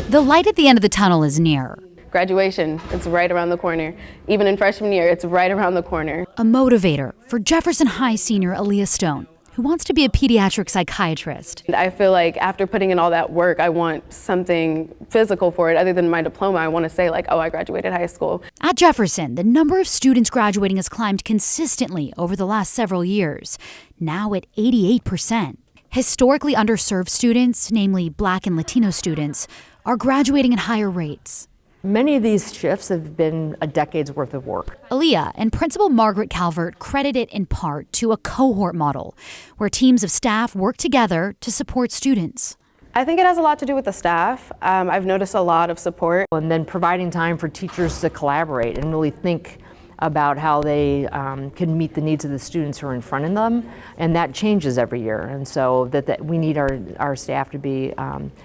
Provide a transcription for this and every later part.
The light at the end of the tunnel is near. Graduation, it's right around the corner. Even in freshman year, it's right around the corner. A motivator for Jefferson High senior Aaliyah Stone, who wants to be a pediatric psychiatrist. I feel like after putting in all that work, I want something physical for it other than my diploma. I want to say like, oh, I graduated high school. At Jefferson, the number of students graduating has climbed consistently over the last several years, now at 88%. Historically underserved students, namely Black and Latino students, are graduating at higher rates. Many of these shifts have been a decade's worth of work. Aaliyah and Principal Margaret Calvert credit it in part to a cohort model, where teams of staff work together to support students. I think it has a lot to do with the staff. I've noticed a lot of support. And then providing time for teachers to collaborate and really think about how they can meet the needs of the students who are in front of them, and that changes every year. And so that we need our staff to be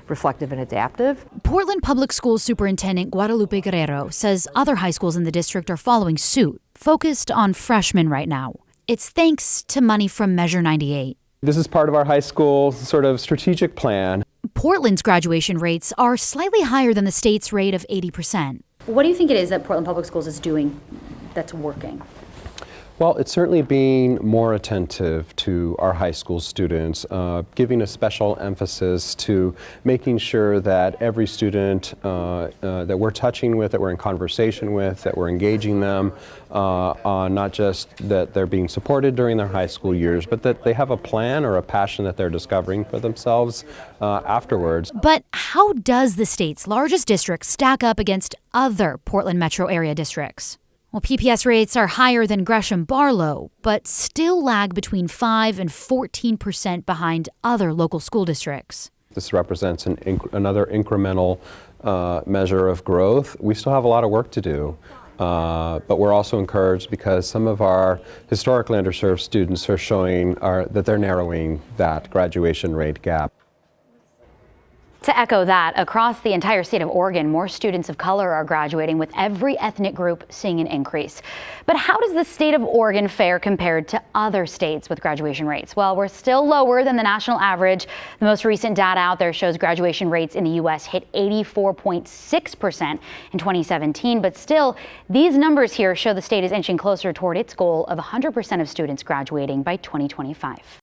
reflective and adaptive. Portland Public Schools Superintendent Guadalupe Guerrero says other high schools in the district are following suit, focused on freshmen right now. It's thanks to money from Measure 98. This is part of our high school sort of strategic plan. Portland's graduation rates are slightly higher than the state's rate of 80%. What do you think it is that Portland Public Schools is doing that's working? Well, it's certainly being more attentive to our high school students, giving a special emphasis to making sure that every student that we're touching with, that we're in conversation with, that we're engaging them on not just that they're being supported during their high school years, but that they have a plan or a passion that they're discovering for themselves afterwards. But how does the state's largest district stack up against other Portland metro area districts? Well, PPS rates are higher than Gresham-Barlow, but still lag between 5 and 14% behind other local school districts. This represents another incremental measure of growth. We still have a lot of work to do, but we're also encouraged because some of our historically underserved students are showing that they're narrowing that graduation rate gap. To echo that, across the entire state of Oregon, more students of color are graduating, with every ethnic group seeing an increase. But how does the state of Oregon fare compared to other states with graduation rates? Well, we're still lower than the national average. The most recent data out there shows graduation rates in the U.S. hit 84.6% in 2017. But still, these numbers here show the state is inching closer toward its goal of 100% of students graduating by 2025.